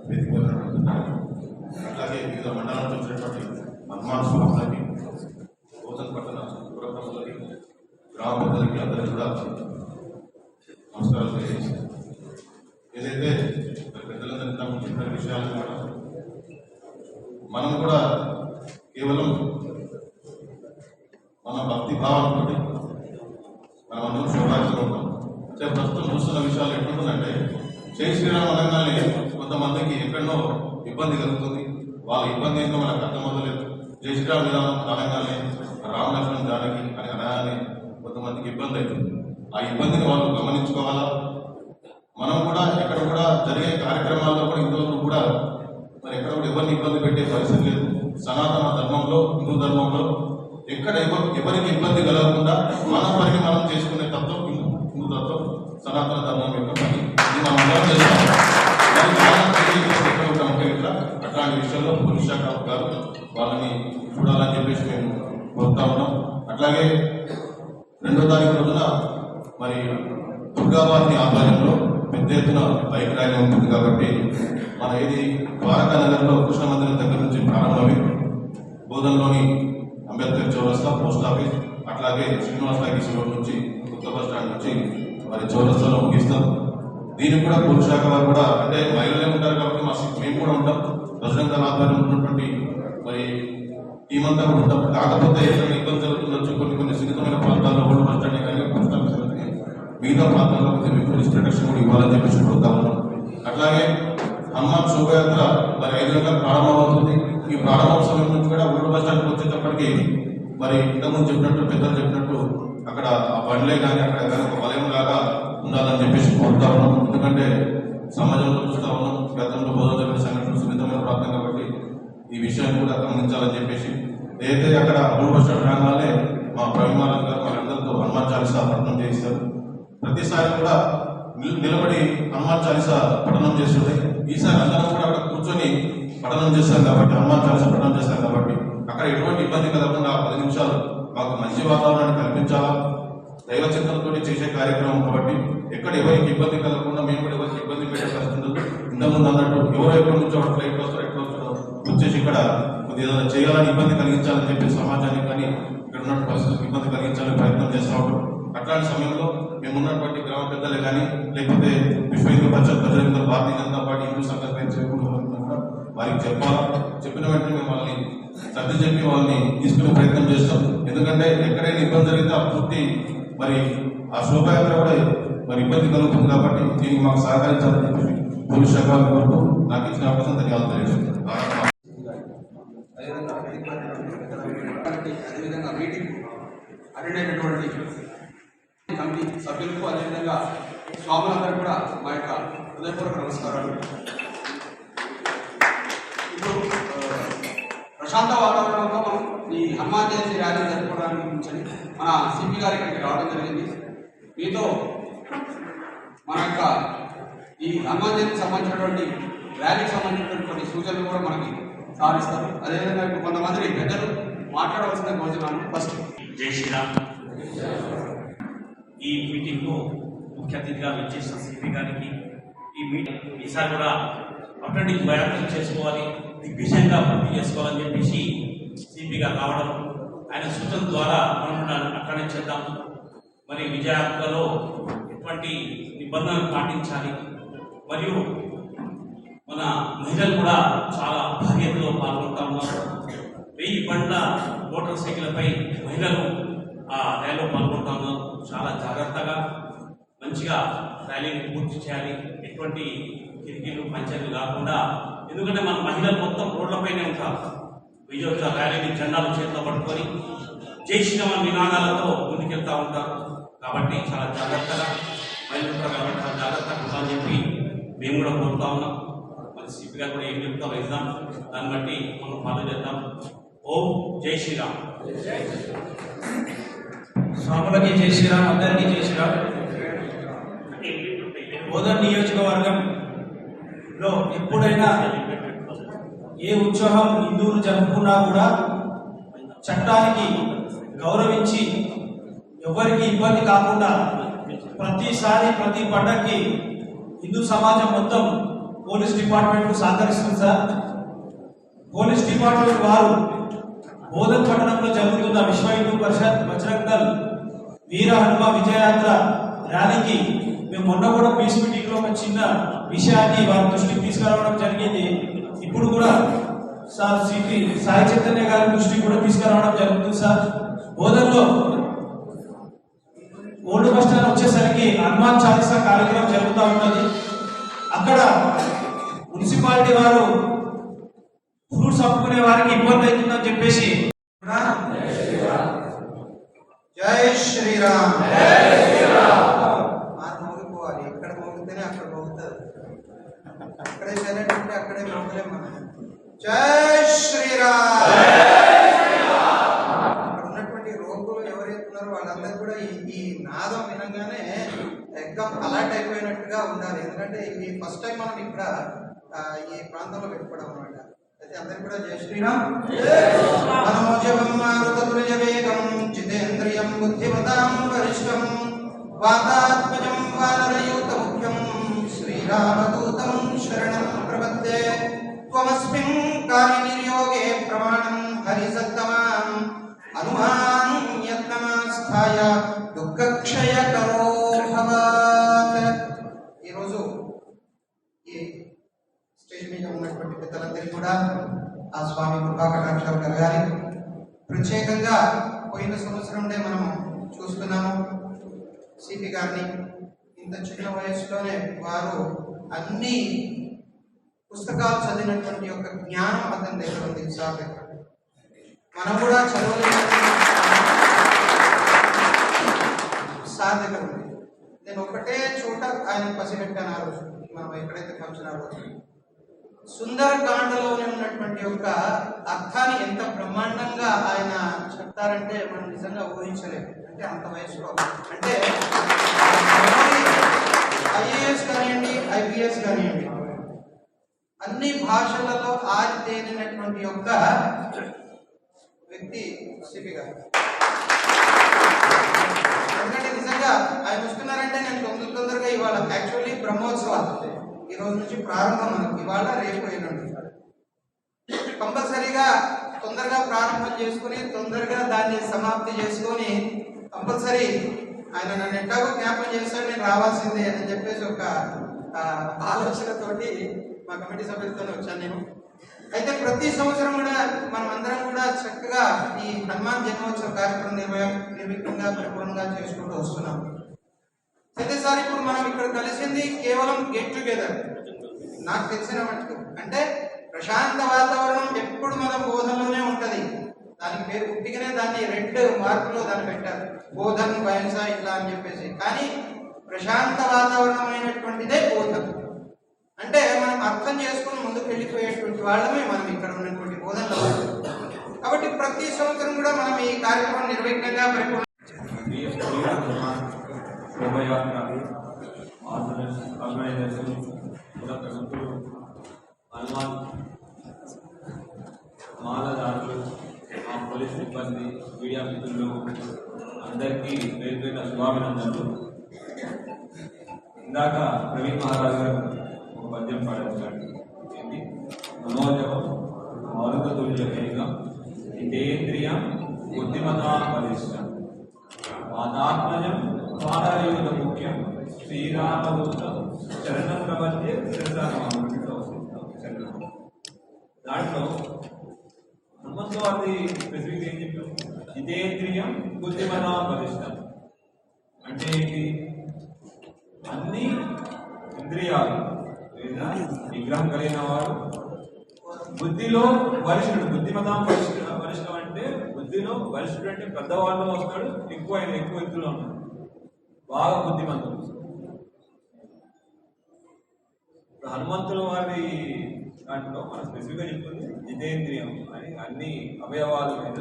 వేదిక అలాగే వివిధ మండలాలకు వచ్చినటువంటి హనుమాన్ స్వాములకి, బోధన్ పట్టణ పురప్రములకి, గ్రామ పెద్దలకి అందరికీ కూడా నమస్కారాలు తెలియజేశారు. ఏదైతే పెద్దలందరూ చెప్పిన విషయాలు కూడా మనం కూడా కేవలం మన భక్తి భావంతో మనం అందరం శోభాయాత్రలో ఉంటాం. అంటే ప్రస్తుతం చూస్తున్న విషయాలు ఎట్లుంటుందంటే జై శ్రీరామ్ అనగానే కొంతమందికి ఎక్కడో ఇబ్బంది కలుగుతుంది. వాళ్ళ ఇబ్బంది ఏంటో మనకు అర్థమవుతలేదు. జై శ్రీరామ్ విధానం అనగానే రామలక్ష్మణ్ జానకి అని అనగానే కొంతమందికి ఇబ్బంది అవుతుంది. ఆ ఇబ్బందిని వాళ్ళు గమనించుకోవాలా. మనం కూడా ఎక్కడ కూడా జరిగే కార్యక్రమాల్లో కూడా ఇంతవరకు కూడా మరి ఎక్కడ కూడా ఎవరిని ఇబ్బంది పెట్టే పరిస్థితి లేదు. సనాతన ధర్మంలో, హిందూ ధర్మంలో ఎక్కడ ఎవరికి ఇబ్బంది కలగకుండా మన పనిని మనం చేసుకునే తత్వం హిందూ తత్వం, సనాతన ధర్మం యొక్క పని. ఇది మనం అందరం చేస్తాం. అట్లాంటి విషయంలో పోలీస్ శాఖ గారు వాళ్ళని చూడాలని చెప్పేసి మేము కోరుతా ఉన్నాం. అట్లాగే 2వ తారీఖు రోజున మరి దుర్గాబాది ఆధ్వర్యంలో పెద్ద ఎత్తున బైక్ ర్యాలీ ఉంటుంది. కాబట్టి మన ఇది ద్వారకా నగర్లో కృష్ణ మందిరం దగ్గర నుంచి ప్రారంభమై బోధనలోని అంబేద్కర్ చౌరస్తా, పోస్ట్ ఆఫీస్, అట్లాగే శ్రీనివాస్ టాకీస్ రోడ్ నుంచి కొత్త బస్ స్టాండ్ నుంచి మరి చౌరస్తాలో ముగిస్తాం. దీనికి కూడా పోలీస్ శాఖ వారు కూడా అంటే మహిళలే ఉంటారు కాబట్టి మేము కూడా ఉంటాం. బజరంగ దళ ఆధ్వర్యంలో ఉన్నటువంటి మరి టీం అంతా కూడా ఉంటాం. కాకపోతే ఎక్కడ ఇబ్బంది జరుగుతుండొచ్చు కొన్ని సున్నితమైన ప్రాంతాల్లో ఓల్డ్ బస్ స్టాండ్ కానీ పోస్ట్ ఆఫీస్ కానీ మిగతా ప్రాంతాల్లో పోలీస్ ప్రొటెక్షన్ కూడా ఇవ్వాలని చెప్పేసి కోరుతా ఉన్నాం. అట్లాగే హనుమాన్ శోభయాత్ర మరి 5 గంటలకు ప్రారంభమవుతుంది. ఈ ప్రారంభోత్సవం నుంచి కూడా ఓల్డ్ బస్ స్టాండ్కి వచ్చేటప్పటికి మరి ఇంతకుముందు చెప్పినట్టు పెద్దలు చెప్పినట్టు అక్కడ ఆ బండ్లే కానీ అక్కడ ఒక వలయం లాగా ఉండాలని చెప్పేసి కోరుతా ఉన్నాం. ఎందుకంటే సమాజంలో చూస్తూ ఉన్నాం, గతంలో బోధన జరిగిన సంఘటనలు సున్నితమైన ప్రాంతం కాబట్టి ఈ విషయాన్ని కూడా గమనించాలని చెప్పేసి ఏదైతే అక్కడ ఓల్డ్ బస్ స్టాండ్ రాగానే మా ప్రవీణ్ గారు మనందరితో హనుమాన్ చాలీసా పఠనం చేయిస్తారు. ప్రతిసారి కూడా నిలబడి హనుమాన్ చాలీసా పఠనం చేస్తుంది. ఈసారి అందరం కూడా అక్కడ కూర్చొని పఠనం చేస్తాం కాబట్టి హనుమాన్ చాలీసా పఠనం చేస్తాం కాబట్టి అక్కడ ఎటువంటి ఇబ్బంది కలగకుండా 10 నిమిషాలు మాకు మంచి వాతావరణాన్ని కల్పించాలా. దైవ చింతనతో చేసే కార్యక్రమం కాబట్టి ఎక్కడ ఎవరికి ఇబ్బంది కలగకుండా మేము కూడా ఎవరికి ఇబ్బంది పెట్టే పరిస్థితులు ఇంతకుముందు అన్నట్టు ఎవరో ఎక్కడి నుంచో ఫ్లైట్ వస్తారో ఎక్కడ వస్తారో వచ్చేసి ఇక్కడ కొద్దిగా చేయాలని ఇబ్బంది కలిగించాలని చెప్పి సమాజానికి కానీ ఇక్కడ ఉన్న పరిస్థితులకు ఇబ్బంది కలిగించాలని ప్రయత్నం చేస్తూ ఉంటాం. అట్లాంటి సమయంలో మేము ఉన్నటువంటి గ్రామ పెద్దలే కానీ లేకపోతే విశ్వ హిందూ పరిషత్ ప్రజలందరూ భారతీయ జనతా పార్టీ హిందూ సంఘటన చేరుకుంటున్నా వారికి చెప్పాలా, చెప్పిన వెంటనే మేము వాళ్ళని సర్ది చెప్పి వాళ్ళని తీసుకునే ప్రయత్నం చేస్తాం. ఎందుకంటే ఎక్కడైనా ఇబ్బంది జరిగితే ఆ పూర్తి మరి ఆ శోభయాత్ర కూడా మరి ఇబ్బంది కలుగుతుంది. కాబట్టి దీనికి మాకు సహకరించాలని చెప్పి పోలీస్ శాఖ వరకు నాకు ఇచ్చిన అవకాశం ధన్యవాదాలు తెలియజేస్తాను. అదేవిధంగా మీటింగ్ అటెండ్ అయినటువంటి కమిటీ సభ్యులకు అదేవిధంగా స్వాములందరూ కూడా మా యొక్క హృదయపూర్వక నమస్కారాలు. ఇప్పుడు ప్రశాంత వాతావరణంలో మనం ఈ హనుమాన్ జయంతి ర్యాలీ జరుపుకోవడానికి గురించి మన సిపి గారి ఇక్కడికి రావడం జరిగింది. మీతో మన యొక్క ఈ హనుమాన్ జయంతికి సంబంధించినటువంటి ర్యాలీకి సంబంధించినటువంటి కొన్ని సూచనలు కూడా మనకి సాధిస్తారు. అదేవిధంగా ఇప్పుడు కొంతమంది పెద్దలు మాట్లాడవలసిన కోరుతున్నాను. ఫస్ట్ జై శ్రీరామ్. ఈ మీటింగ్ కు ముఖ్య అతిథిగా విచ్చేసిన సిపి గారికి ఈ మీటింగ్ ఈసారి కూడా అటెండింగ్ ప్రయత్నం చేసుకోవాలి, దిగ్విజయంగా పూర్తి చేసుకోవాలని చెప్పేసి సిపి గారు రావడం, ఆయన సూచన ద్వారా మనం అట్లనే చేద్దాం. మరి విజయాత్మలో ఎటువంటి నిబంధనలు పాటించాలి, మరియు మన మహిళలు కూడా చాలా భారీ ఎత్తులో పాల్గొంటా ఉన్నారు. 1000 బండ్ల మోటార్ సైకిళ్లపై మహిళలు ఆ ర్యాలీలో పాల్గొంటా ఉన్నారు. చాలా జాగ్రత్తగా మంచిగా ర్యాలీని పూర్తి చేయాలి, ఎటువంటి కిరికీలు పంచాయతీలు కాకుండా. ఎందుకంటే మన మహిళలు మొత్తం రోడ్లపైనే ఉంటారు. విజయోత్సవ ర్యాలీని జెండాలు చేతిలో పట్టుకొని జై శ్రీరామ్ నినాదాలతో ముందుకెళ్తూ ఉంటారు. కాబట్టి చాలా జాగ్రత్తగా మహిళలు ఉంటారు. కాబట్టి చాలా జాగ్రత్తగా ఉండాలని చెప్పి మేము కూడా కోరుతా ఉన్నాం. మరి సిపి గారు కూడా ఏం చెప్తాం ఇద్దాం, దాన్ని బట్టి మనం ఫాలో చేద్దాం. ఓం జై శ్రీరామ్. స్వాములకి జై శ్రీరామ్, అందరికీ జై శ్రీరామ్. బోధన్ నియోజకవర్గంలో ఎప్పుడైనా ఏ ఉత్సవం హిందువులు జరుపుకున్నా కూడా చట్టానికి గౌరవించి ఎవరికి ఇబ్బంది కాకుండా ప్రతిసారి ప్రతి పండగకి హిందూ సమాజం మొత్తం పోలీస్ డిపార్ట్మెంట్ సహకరిస్తుంది సార్. పోలీస్ డిపార్ట్మెంట్ వారు బోధన్ పట్టణంలో జరుగుతున్న విశ్వ హిందూ పరిషత్ బజరంగ్ దళ్ వీర హనుమ విజయయాత్ర ర్యాలీకి మేము మొన్న కూడా పీస్ మీటింగ్ లో ఒక చిన్న విషయాన్ని వారి దృష్టికి తీసుకురావడం జరిగింది. ఇప్పుడు కూడా సార్ సిపి సాయి చైతన్య గారి దృష్టికి కూడా తీసుకురావడం జరుగుతుంది సార్. బోధన్లో ఓల్డ్ బస్ స్టాండ్ వచ్చేసరికి హనుమాన్ చాలీసా కార్యక్రమం జరుగుతూ ఉన్నది. అక్కడ మున్సిపాలిటీ వారు ఫ్రూట్స్ అమ్ముకునే వారికి ఇబ్బంది అవుతుందని చెప్పేసి జై శ్రీరామ్. మోగిపోవాలి, ఎక్కడ మోగితేనే అక్కడ మోగుతుంది. అక్కడే సైలెంట్ ఉంటే అక్కడే మోగలేం మనం. జై శ్రీరామ్. అక్కడ ఉన్నటువంటి రోగులు ఎవరైతే ఉన్నారో వాళ్ళందరూ కూడా ఈ నాదం వినగానే ఎగ్జామ్ అలర్ట్ అయిపోయినట్టుగా ఉండాలి. ఎందుకంటే ఇది ఫస్ట్ టైం మనం ఇక్కడ ఈ ప్రాంతంలో పెట్టుకోవడం అన్నమాట. అయితే అందరికి కూడా జై శ్రీరామ్. మనోజవం మారుతతుల్య వేగం జితేంద్రియం బుద్ధిమతాం వరిష్టం వాతాత్మజం వానరయూత ముఖ్యం శ్రీరామదూతం శరణం ప్రపద్యే. త్వమస్మిన్ కాలి నిర్యోగే ప్రమాణం హరిసత్తమాం అనుమాన్ యత్నమాస్థాయ దుఃఖక్షయకరో భవాత్. ఈరోజు ఈ స్టేజ్ మీద ఉన్నటువంటి పెద్దలందరికీ కూడా ఆ స్వామి కృపాకటాక్షాలు కలగాలి. ప్రత్యేకంగా పోయిన సంవత్సరంలో మనం చూస్తున్నాము సిపి గారిని. ఇంత చిన్న వయసులోనే వారు అన్ని పుస్తకాలు చదివినటువంటి యొక్క జ్ఞానం అతని దగ్గర ఉంది, సార్ దగ్గర. మనం కూడా చదవలేదు, సార్ దగ్గర ఉంది. నేను ఒకటే చోట ఆయన పసిగట్టాను ఆ రోజు, మనం ఎక్కడైతే ఫంక్షన్ ఆ రోజు సుందరకాండలో ఉన్నటువంటి యొక్క అర్థాన్ని ఎంత బ్రహ్మాండంగా ఆయన చెప్తారంటే మనం నిజంగా ఊహించలేము. అంటే అంత వయసులో అంటే ఐఏఎస్ కానివ్వండి, ఐపీఎస్ కానివ్వండి, అన్ని భాషలలో ఆరితేరినటువంటి యొక్క వ్యక్తి సిపి గారు. ఎందుకంటే నిజంగా ఆయన వస్తున్నారంటే నేను తొందరగా ఇవాళ యాక్చువల్లీ బ్రహ్మోత్సవాలు ఈ రోజు నుంచి ప్రారంభం మనకు ఇవాళ రేపు ఎల్లుండి కంపల్సరీగా తొందరగా ప్రారంభం చేసుకుని తొందరగా దాన్ని సమాప్తి చేసుకొని కంపల్సరీ ఆయన నన్ను ఎట్లాగో జ్ఞాపకం చేస్తాడు నేను రావాల్సిందే అని చెప్పేసి ఒక ఆలోచనతోటి మా కమిటీ సభ్యులతో వచ్చాను నేను. అయితే ప్రతి సంవత్సరం కూడా మనం అందరం కూడా చక్కగా ఈ హనుమాన్ జన్మోత్సవ కార్యక్రమం నిర్విఘ్నంగా పరిపూర్ణంగా చేసుకుంటూ వస్తున్నాం. అయితే సార్ ఇప్పుడు మనం ఇక్కడ కలిసింది కేవలం గెట్ టుగెదర్. నాకు తెలిసిన మటుకు అంటే ప్రశాంత వాతావరణం ఎప్పుడు మనం బోధనలోనే ఉంటది. దానికి పేరు పుట్టిగానే దాన్ని రెడ్ మార్కులో దాన్ని పెట్టారు, బోధన్ బయన్స ఇట్లా అని చెప్పేసి. కానీ ప్రశాంత వాతావరణమైనటువంటిదే బోధన. అంటే మనం అర్థం చేసుకుని ముందుకు వెళ్ళిపోయేటువంటి వాళ్ళమే మనం ఇక్కడ ఉన్నటువంటి బోధనలో. కాబట్టి ప్రతి సంవత్సరం కూడా మనం ఈ కార్యక్రమం నిర్విఘ్నంగా పరిపూర్ణ శోభయాత్ర ఆర్గనైజేషన్ ప్రజలు హనుమాన్ మాలదారులు, మా పోలీస్ సిబ్బంది, మీడియా మిత్రులు అందరికీ పేరు పేరున శుభాభినందనలు. ఇందాక ప్రవీణ్ మహారాజ్ గారు ఒక పద్యం పాడించాడు. ఏంటి? మనోజవం మరుగతుల్య వేగం ఇదేంద్రియం బుద్ధిమతా బలిష్టం వాతాత్మజం పాదాయుధ ముఖ్యం శ్రీరామదూతం చరణం ప్రపంచే దాంట్లో హనుమంతు వారి స్పెసిఫిక్ ఏం చెప్పారు? జితేంద్రియం బుద్ధిమతా బలిష్టం అంటే ఏంటి? అన్ని ఇంద్రియాలు లేదా నిగ్రహం కలిగిన వారు, బుద్ధిలో వరిష్ఠుడు. బుద్ధిమతం వరిష్ఠం అంటే బుద్ధిలో వరిష్ఠుడు అంటే పెద్దవాళ్ళు వస్తాడు, ఎక్కువ ఎత్తులో ఉన్నాడు, బాగా బుద్ధిమంతుడు. హనుమంతుల వారి దాంట్లో మనం స్పెసిఫిక్గా చెప్తుంది జితేంద్రియం అని. అన్ని అవయవాల మీద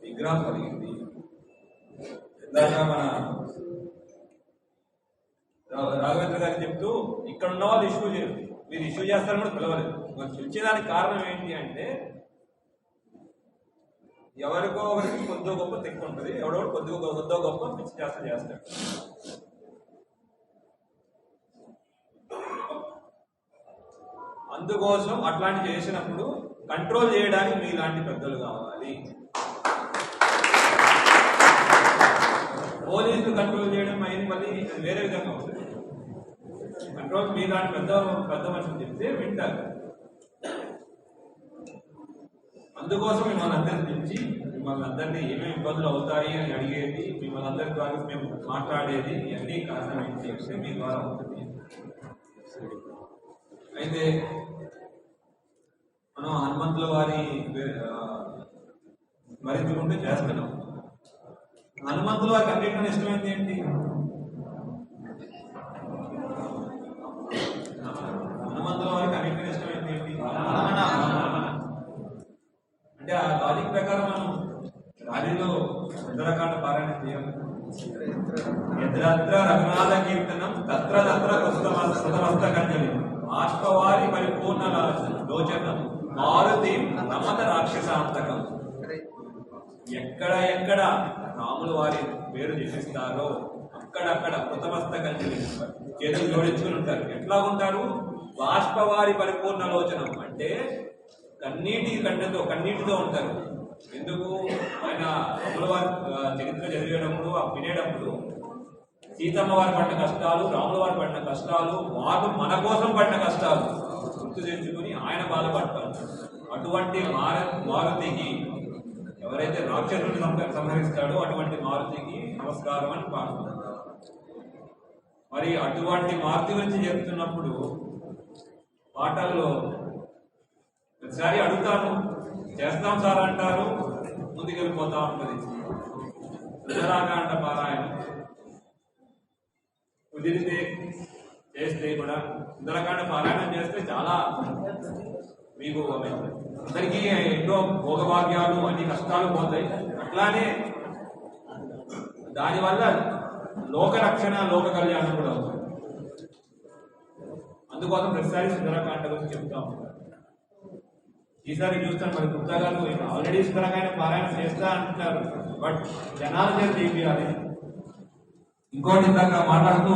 నిగ్రహం కలిగింది. ఇందాక మన రాఘవేంద్ర గారు చెప్తూ ఇక్కడ ఉన్న వాళ్ళు ఇష్యూ చేయరు, మీరు ఇష్యూ చేస్తారని కూడా పిలవలేదు. మరి పిలిచేదానికి కారణం ఏంటి అంటే ఎవరికో ఒకరికి కొద్దిగా గొప్ప తెక్కు ఉంటుంది, ఎవడో కొద్దిగా గొప్ప పిచ్చి చేస్తాడు. అందుకోసం అట్లాంటి చేసినప్పుడు కంట్రోల్ చేయడానికి మీలాంటి పెద్దలు కావాలి. పోలీసులు కంట్రోల్ చేయడం అయింది, మళ్ళీ వేరే విధంగా ఉంటుంది. కంట్రోల్ మీలాంటి పెద్ద మనుషులు చెప్తే వింటారు. అందుకోసం మిమ్మల్ని అందరిని పిలిచి మిమ్మల్ని అందరినీ ఏమేమి ఇబ్బందులు అవుతాయి అని అడిగేది, మిమ్మల్ని అందరి ద్వారా మేము మాట్లాడేది, ఇవన్నీ కారణం ఏంటి అంటే మీ ద్వారా ఉంటుంది. అయితే మనం హనుమంతుల వారి స్మరించుకుంటూ చేస్తున్నాం. హనుమంతుల వారికి అన్నింటిలో ఇష్టమైంది ఏంటి? హనుమంతుల వారికి అన్నింటిలో ఇష్టమైంది ఏంటి? అంటే ఆ లాజిక్ ప్రకారం మనం రాజీలో సుందరకాండ పారాయణ చేయాలి. ఎత్రత్ర రఘునాథ కీర్తనం తత్ర తత్ర కృతమస్తకంజలి బాష్పవారి పరిపూర్ణ లోచనం మారుతి నమత రాక్షసాంతకం. ఎక్కడ రాముల వారి పేరు జపిస్తారో అక్కడక్కడ కృతమస్తకంజలి చేతులు జోడించుకుని ఉంటారు. ఎట్లా ఉంటారు? బాష్పవారి పరిపూర్ణ లోచనం అంటే కన్నీటితో ఉంటారు. ఎందుకు? ఆయన రాముల వారి చరిత్ర చదివేటప్పుడు వినేటప్పుడు సీతమ్మ వారు పడిన కష్టాలు, రాముల వారు పడిన కష్టాలు, వారు మన కోసం పడిన కష్టాలు గుర్తు తెచ్చుకుని ఆయన బాధపడతారు. అటువంటి మారుతికి ఎవరైతే రాక్షసుని సంహరిస్తాడో అటువంటి మారుతికి నమస్కారం అని పాడుతున్నారు. మరి అటువంటి మారుతి గురించి చెప్తున్నప్పుడు పాటల్లో ఒకసారి అడుగుతాను, చేస్తాం సార్ అంటారు, ముందుకెళ్ళిపోతా ఉంటుంది. సుందరాకాండ పారాయణం కుదిరితే చేస్తే కూడా సుందరకాండ పారాయణం చేస్తే చాలా మీకు అందరికీ ఎన్నో భోగభాగ్యాలు అన్ని కష్టాలు పోతాయి. అట్లానే దానివల్ల లోకరక్షణ లోక కళ్యాణం కూడా అవుతుంది. అందుకోసం ప్రతిసారి సుందరకాండ గురించి చెప్తా ఉంటారు. ఈసారి చూస్తాను మరి గుప్తా గారు ఆల్రెడీ సుందరకాండ పారాయణ చేస్తా అంటున్నారు, బట్ జనాల చేత చేయాలి. ఇంకోటి ఇందాక మాట్లాడుతూ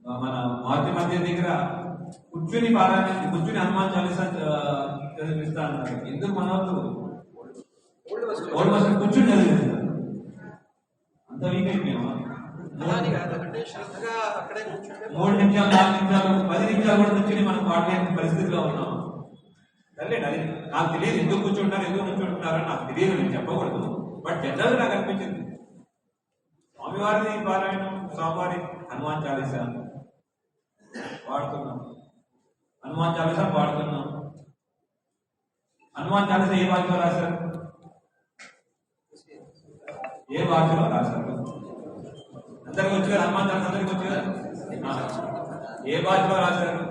మన మారుతి మధ్య దగ్గర కూర్చుని పారాయణ కూర్చుని హనుమాన్ చాలీసా చదివిస్తా అన్నారు. ఎందుకు మన వాళ్ళు ఓల్డ్ బస్ కూర్చుని చదివిస్తారు? అంత వీక్ అయిపోయామా? 3 నిమిషాలు 4 నిమిషాలు 10 నిమిషాలు కూడా కూర్చుని మనం పాడలేని పరిస్థితిలో ఉన్నాం. సర్లేదు, అది నాకు తెలియదు ఎందుకు కూర్చుంటారు ఎందుకు కూర్చుంటున్నారని నాకు తెలియదు, నేను చెప్పకూడదు. బట్ జనరల్ నాకు అనిపించింది స్వామివారిని పారాయణం స్వామివారి హనుమాన్ చాలీసా పాడుతున్నాం. హనుమాన్ చాలీసా పాడుతున్నాం. హనుమాన్ చాలీసా ఏ భాషలో రాశారు? ఏ భాషలో రాశారు? అందరికి వచ్చు కదా హనుమాన్ చాలీసా? అందరికి వచ్చు కదా? ఏ భాషలో రాశారు?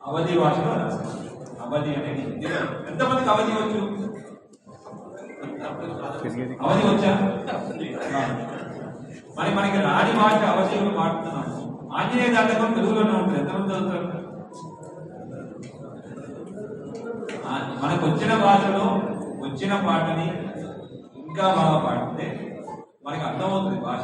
అవధి భాషలో రాశారు. అవధి అనేది ఎంతమందికి అవధి వచ్చు? అవధి వచ్చా? మరి మనకి రాని భాష అవధి మాట్లాడుతున్నాం. ఆంజనేయ దాంట్లో తెలుగులోనే ఉంటుంది. ఎంతమంది చదువుతారు? మనకు వచ్చిన భాషలో వచ్చిన పాటని ఇంకా బాగా పాడితే మనకి అర్థమవుతుంది భాష.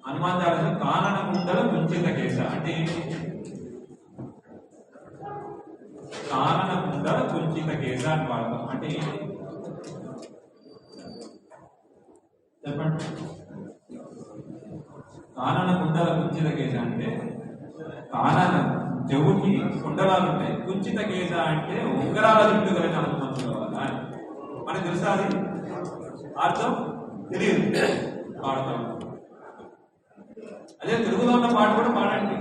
హనుమాన్ చాలీసా కానన కుండల కుంచిత కేశ అంటే ఏంటి? కానన కుండల కుంచిత కేశ అని పాడతాం అంటే ఏంటి చెప్పండి? కానన కుండల కుంచిత కేశ అంటే కానన చెవుకి కుండలాలు ఉంటాయి. కుంచిత కేశ అంటే ఉంగరాల జుట్టు కలిగిన హనుమంతుడు అని మనకు తెలుసా? అది అర్థం తెలియదు, పాడతాం. అదే తెలుగులో ఉన్న పాట కూడా పాడండి.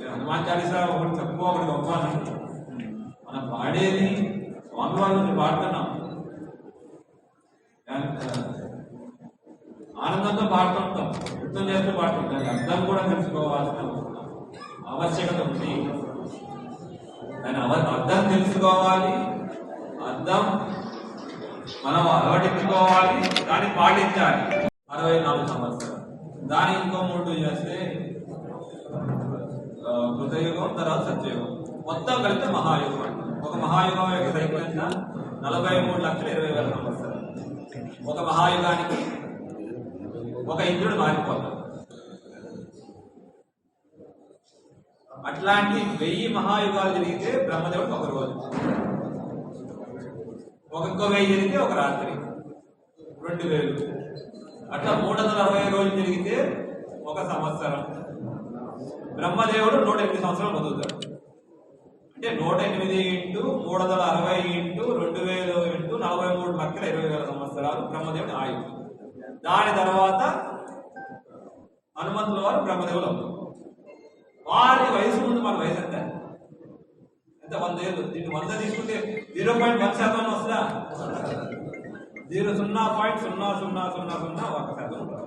హనుమాన్ చాలీసా ఒకటి తక్కువ ఒకటి గొప్ప అని మనం పాడేది స్వామివారి గురించి పాడుతున్నాం. ఆనందంతో పాడుతుంటాం, నృత్యం చేస్తూ పాడుతుంటాం. అర్థం కూడా తెలుసుకోవాల్సిన ఆవశ్యకత ఉంది. దాని అర్థం తెలుసుకోవాలి, అర్థం మనం అలవడించుకోవాలి, దాన్ని పాటించాలి. 64 సంవత్సరాలు దాని ఇంకో 3 చేస్తే కృతయుగం, తర్వాత సత్యయుగం, మొత్తం కలిపితే మహాయుగం అంట. ఒక మహాయుగం యొక్క సైకిల్ ఎంత? 43,20,000 సంవత్సరాలు. ఒక మహాయుగానికి ఒక ఇంద్రుడు మారిపోతాడు. అట్లాంటి 1000 మహాయుగాలు జరిగితే బ్రహ్మదేవుడికి ఒక రోజు, ఇంకో 1000 జరిగితే ఒక రాత్రి, 2000. అట్లా 360 రోజులు జరిగితే ఒక సంవత్సరం. బ్రహ్మదేవుడు 108 సంవత్సరాలు బతుకుతాడు. అంటే 108 ఇంటూ 360 ఇంటూ 2000 ఇంటూ 43,20,000 సంవత్సరాలు బ్రహ్మదేవుడి ఆయువు. దాని తర్వాత హనుమంతుల వారు బ్రహ్మదేవులు అవుతారు. వారి వయసు ముందు మన వయసు ఎంత? 100 ఏళ్ళు. దీన్ని 100 తీసుకుంటే 0.1% వస్తుందా? 0.000001%.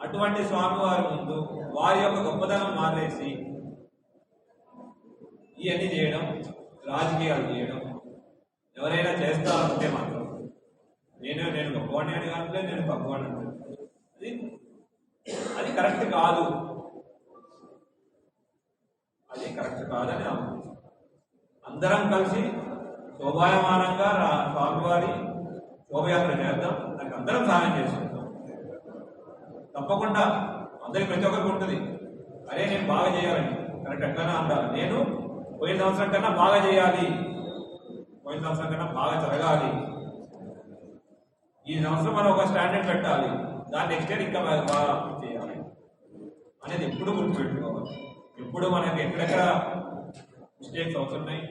అటువంటి స్వామివారి ముందు వారి యొక్క గొప్పతనం మానేసి ఇవన్నీ చేయడం, రాజకీయాలు చేయడం ఎవరైనా చేస్తారంటే మాత్రం నేను గొప్పవాడిని అని కాదు, నేను గొప్పవాడిని అంటే అది కరెక్ట్ కాదు. అది కరెక్ట్ కాదని అందరం కలిసి శోభాయమానంగా స్వామివారి శోభయాత్ర చేద్దాం. దానికి అందరం సహాయం చేసుకుంటాం. తప్పకుండా అందరికి ప్రతి ఒక్కరికి ఉంటుంది, అరే నేను బాగా చేయాలని. కరెక్ట్ ఎట్లనా అంటారు, నేను పోయిన సంవత్సరం కన్నా బాగా చేయాలి, పోయిన సంవత్సరం కన్నా బాగా జరగాలి, ఈ సంవత్సరం మనం ఒక స్టాండర్డ్ పెట్టాలి, దాన్ని నెక్స్ట్ ఇయర్ ఇంకా బాగా చేయాలి అనేది ఎప్పుడు గుర్తుపెట్టుకోవాలి. ఎప్పుడు మనకి ఎక్కడెక్కడ మిస్టేక్స్ అవుతున్నాయి,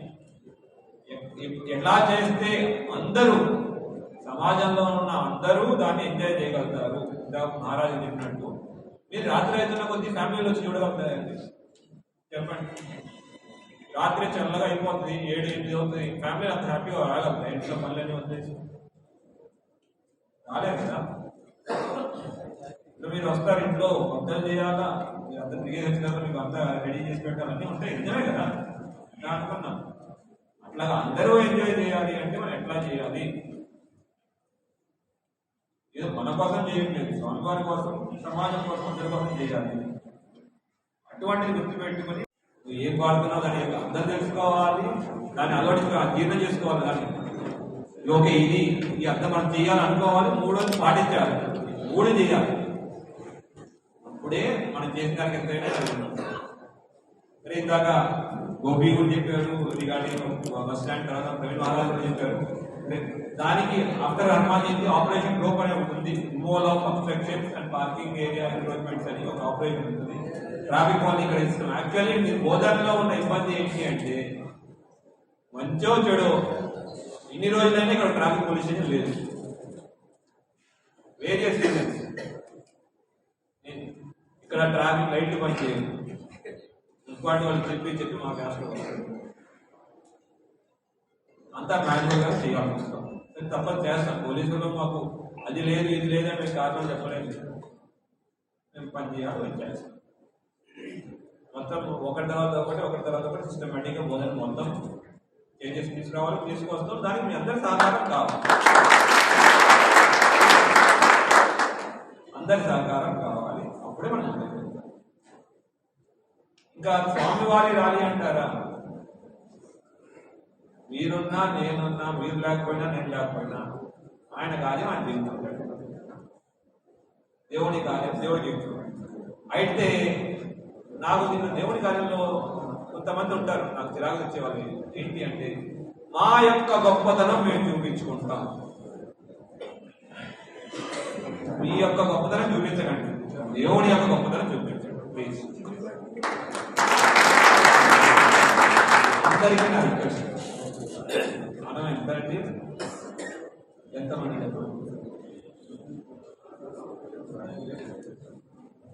ఎలా చేస్తే అందరూ సమాజంలో ఉన్న అందరూ దాన్ని ఎంజాయ్ చేయగలుగుతారు. మహారాజు చెప్పినట్టు మీరు రాత్రి అవుతున్న కొద్ది ఫ్యామిలీలో వచ్చి చూడగలుగుతారండి. చెప్పండి, రాత్రి చల్లగా అయిపోతుంది, 7-8 అవుతుంది, ఫ్యామిలీ అంత హ్యాపీగా రాగలుగుతాయి. ఇంట్లో పనులన్నీ వదిలేసి రాలేదు కదా. ఇప్పుడు మీరు వస్తారు, ఇంట్లో వంటలు చేయాలా, మీరు అంతా తిరిగి వచ్చినాక మీకు అంతా రెడీ చేసి పెట్టాలన్నీ ఉంటాయి. నిజమే కదా, నేను అనుకున్నాం. అట్లాగా అందరూ ఎంజాయ్ చేయాలి అంటే మనం ఎట్లా చేయాలి? ఏదో మన కోసం చేయట్లేదు, స్వామివారి కోసం, సమాజం కోసం, అందరి కోసం చేయాలి. అటువంటిది గుర్తుపెట్టుకుని నువ్వు ఏం పాడుతున్నావు దాని యొక్క అర్థం తెలుసుకోవాలి, దాన్ని అలవాటు జీర్ణం చేసుకోవాలి. దాన్ని ఓకే ఇది ఈ అర్థం మనం చేయాలి అనుకోవాలి, మూడోది పాటించాలి, మూడు చేయాలి. అప్పుడే మనం చేసిన దానికి ఎంతైనా మరి ఇందాక గోపి గురించి చెప్పారు, రిగార్డింగ్ బస్ స్టాండ్ తర్వాత ప్రవీణ్ మహారాజ్ గురించి చెప్పారు. దానికి ఆఫ్టర్ హనుమాన్ జయంతి ఆపరేషన్ గ్లోప్ అనే ఒకటి ఉంది. Removal of obstructions and parking area encroachments అని ఒక ఆపరేషన్ ఉంటుంది. ట్రాఫిక్ వాళ్ళని ఇక్కడ ఇస్తున్నాం. యాక్చువల్లీ మీరు బోధనలో ఉన్న ఇబ్బంది ఏంటి అంటే మంచో చెడు ఇన్ని రోజులైనా ఇక్కడ ట్రాఫిక్ పోలీస్ స్టేషన్ లేదు. వేరియస్ రీజన్స్ ఇక్కడ ట్రాఫిక్ లైట్లు పనిచేయదు. మున్సిపాలిటీ వాళ్ళు చెప్పి మా క్యాస్ట్ అంతా మాన్యువల్ గా చేయాల్సి వస్తాం. తప్పని చేస్తాం. పోలీసులు మాకు అది లేదు ఇది లేదని మేము కారణం చెప్పలేదు. మేము పని చేయాలి, పని చేస్తాం. మొత్తం ఒకటి తర్వాత ఒకటి సిస్టమేటిక్ గా బోధన మొత్తం చేంజెస్ తీసుకురావాలి, తీసుకొస్తాం. దానికి మీ అందరి సహకారం కావాలి, అందరి సహకారం కావాలి. అప్పుడే మనం ఇంకా స్వామివారి ర్యాలీ అంటారా? మీరున్నా నేనున్నా, మీరు లేకపోయినా నేను లేకపోయినా ఆయన కార్యం ఆయన జీవితం, దేవుని కార్యం దేవుడి జీవితం. అయితే నాకు నిన్న దేవుని కార్యంలో కొంతమంది ఉంటారు, నాకు చిరాకు తెచ్చేవాళ్ళు. ఏంటి అంటే మా యొక్క గొప్పతనం మేము చూపించుకుంటాం. మీ యొక్క గొప్పతనం చూపించకండి, దేవుని యొక్క గొప్పతనం చూపించండి ప్లీజ్. అందరికీ నా రిక్వెస్ట్, మనం ఎంతంటే ఎంతమంది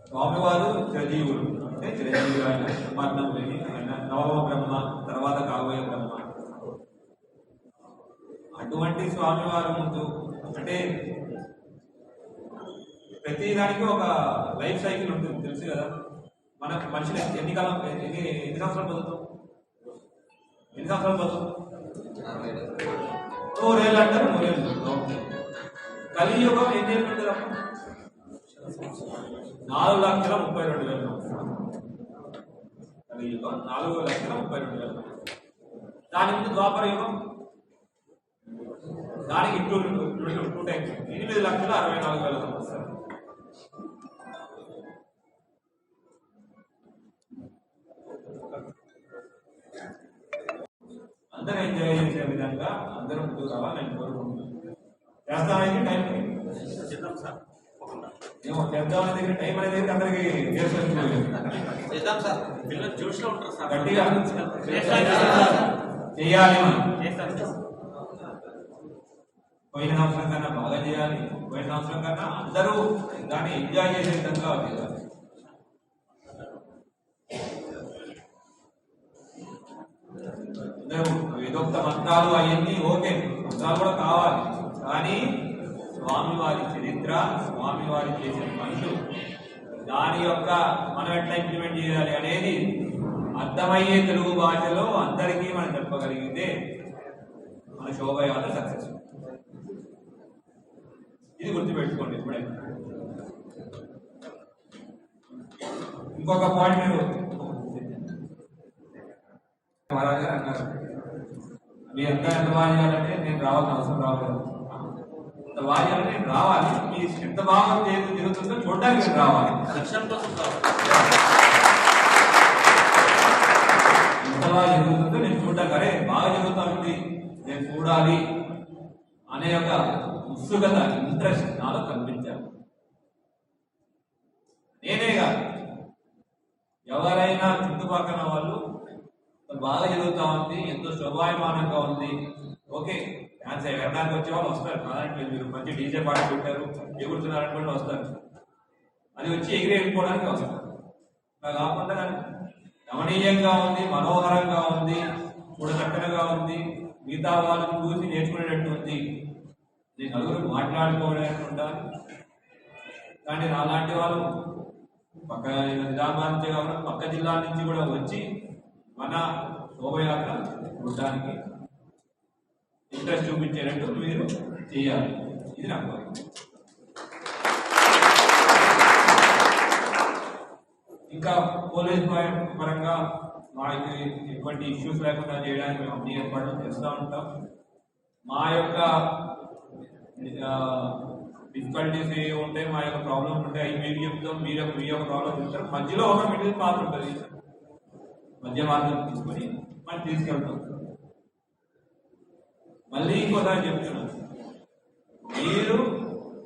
స్వామివారు చిరజీవులు, అంటే చిరంజీవి ఆయన మరణం లేని ఆయన నవమ బ్రహ్మ, తర్వాత కాబోయే బ్రహ్మ. అటువంటి స్వామివారు ముందు అంటే ప్రతి దానికి ఒక లైఫ్ సైకిల్ ఉంటుంది, తెలుసు కదా. మన మనుషులు ఎన్ని సంవత్సరాలు బతుకుతాం? ఎన్ని సంవత్సరాలు బతుకుతాం? 100 ఏళ్ళు అంటారు, 100 ఏళ్ళు. కలియుగం ఎన్ని ఏళ్ళు ఉంటుంది? 4,32,000 కలియుగం 4,32,000. దాని ముందు ద్వాపర యుగం, దానికి 2 టైమ్స్ 8,64,000 సంవత్సరాలు. అందరూ ఎంజాయ్ చేసే విధంగా అందరూ ముందుకు రావాలని నేను కోరుకుంటున్నాను. చేస్తామనేది టైం ఏమో చేద్దామనే దగ్గర టైం అనేది అందరికి గట్టిగా చేయాలి. పోయిన సంవత్సరం కన్నా బాగా చేయాలి, పోయిన సంవత్సరం కన్నా అందరూ దాన్ని ఎంజాయ్ చేసే విధంగా చేయాలి. వేదోక్త మంత్రాలు అవన్నీ ఓకే, మంత్రాలు కూడా కావాలి, కానీ స్వామివారి చరిత్ర, స్వామివారి చేసిన పనులు, దాని యొక్క మనం ఎట్లా ఇంప్లిమెంట్ చేయాలి అనేది అర్థమయ్యే తెలుగు భాషలో అందరికీ మనం చెప్పగలిగితే మన శోభయాత్ర సక్సెస్. ఇది గుర్తుపెట్టుకోండి ఇప్పుడే. ఇంకొక పాయింట్ మీరు మహారాజు గారు అన్నారు, మీ అంతా ఎంత బాగా చేయాలంటే నేను రావాల్సిన అవసరం రావలేదు. అంత బాగా చేయాలంటే నేను రావాలి, మీ ఎంత బాగా జరుగుతుందో చూడడానికి నేను రావాలి, ఎంత బాగా జరుగుతుందో నేను చూడడానికి, అరే బాగా జరుగుతుంది నేను చూడాలి అనే ఒక ఉత్సుకత, ఇంట్రెస్ట్ నాలో కనిపించాలి. నేనే కాదు, ఎవరైనా చుట్టుపక్కల వాళ్ళు బాగా జరుగుతా ఉంది, ఎంతో శోభాయమానంగా ఉంది, ఓకే డాన్స్ ఎగరడానికి వచ్చే వాళ్ళు వస్తారు. అలాంటి మీరు మంచి డీజే పాట పెట్టారు, ఎగురుతున్నారనుకోండి వస్తారు, అది వచ్చి ఎగిరి వెళ్ళిపోవడానికి వస్తారు. అలా కాకుండా రమణీయంగా ఉంది, మనోహరంగా ఉంది, చూడచక్కనగా ఉంది, మిగతా వాళ్ళని చూసి నేర్చుకునేటట్టు ఉంది, నేను నలుగురు మాట్లాడుకోవడానికి ఉండాలి. కానీ అలాంటి వాళ్ళు పక్క నిజామాబాద్ నుంచి కాకుండా పక్క జిల్లా నుంచి కూడా వచ్చి మన శోభయాత్ర చూడడానికి ఇంట్రెస్ట్ చూపించేటట్టు మీరు చేయాలి. ఇది నాకు ఇంకా పోలీస్ పరంగా మాకు ఎటువంటి ఇష్యూస్ లేకుండా చేయడానికి మేము అన్ని ఏర్పాట్లు చేస్తూ ఉంటాం. మా యొక్క డిఫికల్టీస్ ఏ ఉంటాయి, మా యొక్క ప్రాబ్లమ్స్ ఉంటాయి, అవి మీకు చెప్తాం, మీ యొక్క ప్రాబ్లమ్స్ చెప్తారు. మధ్యలో ఒక మిడిల్ పాత్ర ఉంటుంది, మధ్య మార్గం తీసుకొని మనం తీసుకెళ్తాం. మళ్ళీ ఇంకోసారి చెప్తున్నాను, మీరు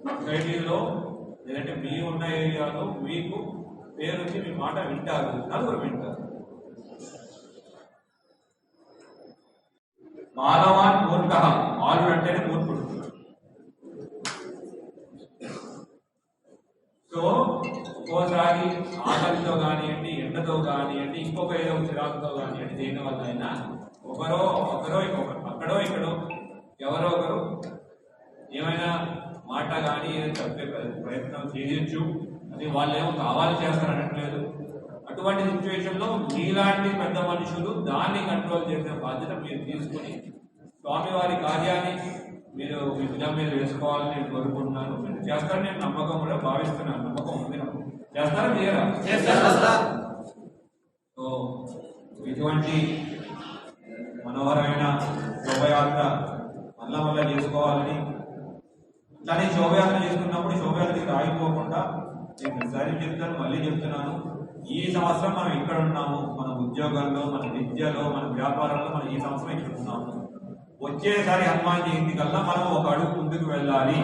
సొసైటీలో లేదంటే మీ ఉన్న ఏరియాలో మీకు పేరు వచ్చి మీ మాట వింటారు, నలుగురు వింటారు. మానవాన్ మూర్ఖ, మానవుడు అంటేనే మూర్ఖుడు. సో ఒక్కోసారి ఆకలితో కానివ్వండి, ఎండతో కానివ్వండి, ఇంకొక ఏదో చిరాకుతో కానివ్వండి, దేని వల్ల అయినా ఒకరో ఇంకొకరు అక్కడో ఇక్కడో ఎవరో ఒకరు ఏమైనా మాట కానీ ఏదో చెప్పే ప్రయత్నం చేయొచ్చు. అది వాళ్ళు ఏమో కావాలి చేస్తారనట్లేదు. అటువంటి సిచ్యువేషన్ లో మీలాంటి పెద్ద మనుషులు దాన్ని కంట్రోల్ చేసే బాధ్యత మీరు తీసుకుని స్వామివారి కార్యాన్ని మీరు మీ భుజం మీద వేసుకోవాలని నేను కోరుకుంటున్నాను. మీరు చేస్తారని నేను నమ్మకం కూడా భావిస్తున్నాను. నమ్మకం ఉంది, చేస్తారా చేయరా? సో ఇటువంటి మనోహరమైన శోభయాత్ర మళ్ళా చేసుకోవాలని, కానీ శోభయాత్ర చేసుకున్నప్పుడు శోభయాత్రకి ఆగిపోకుండా నేను ఒకసారి చెప్తాను, మళ్ళీ చెప్తున్నాను, ఈ సంవత్సరం మనం ఇక్కడ ఉన్నాము, మన ఉద్యోగాల్లో, మన విద్యలో, మన వ్యాపారంలో మనం ఈ సంవత్సరం ఇక్కడ ఉన్నాము. వచ్చేసారి హనుమాన్ జయంతి కల్లా మనం ఒక అడుగు ముందుకు వెళ్ళాలి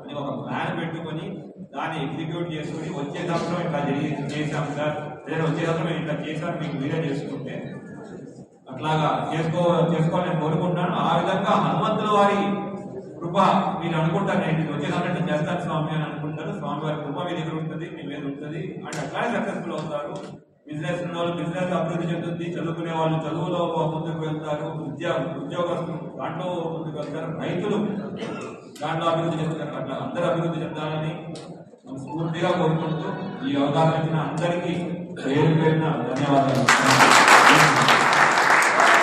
అని ఒక ప్లాన్ పెట్టుకొని దాన్ని ఎగ్జిక్యూట్ చేసుకుని వచ్చే సంవత్సరం ఇట్లా చేశాం సార్, లేదా వచ్చే సంవత్సరం ఇట్లా చేశారు మీకు మీరే చేసుకుంటే అట్లాగా చేసుకోవాలని కోరుకుంటున్నాను. ఆ విధంగా హనుమంతుల వారి కృప మీరు అనుకుంటారు, నేను వచ్చేదాన్ని చేస్తాను స్వామి అని అనుకుంటారు. స్వామి వారి కృప మీ దగ్గర ఉంటుంది, మీ మీద ఉంటుంది, అండ్ అట్లానే సక్సెస్ఫుల్ అవుతారు. బిజినెస్ ఉన్న వాళ్ళు బిజినెస్ అభివృద్ధి చెందుతుంది, చదువుకునే వాళ్ళు చదువులో ముందుకు వెళ్తారు, ఉద్యోగస్తులు దాంట్లో ముందుకు వెళ్తారు, రైతులు దాంట్లో అభివృద్ధి చెందుతారు. అట్లా అందరూ అభివృద్ధి చెందాలని స్ఫూర్తిగా కోరుకుంటూ ఈ అవకాశం ఇచ్చిన అందరికీ పేరు పేరున ధన్యవాదాలు.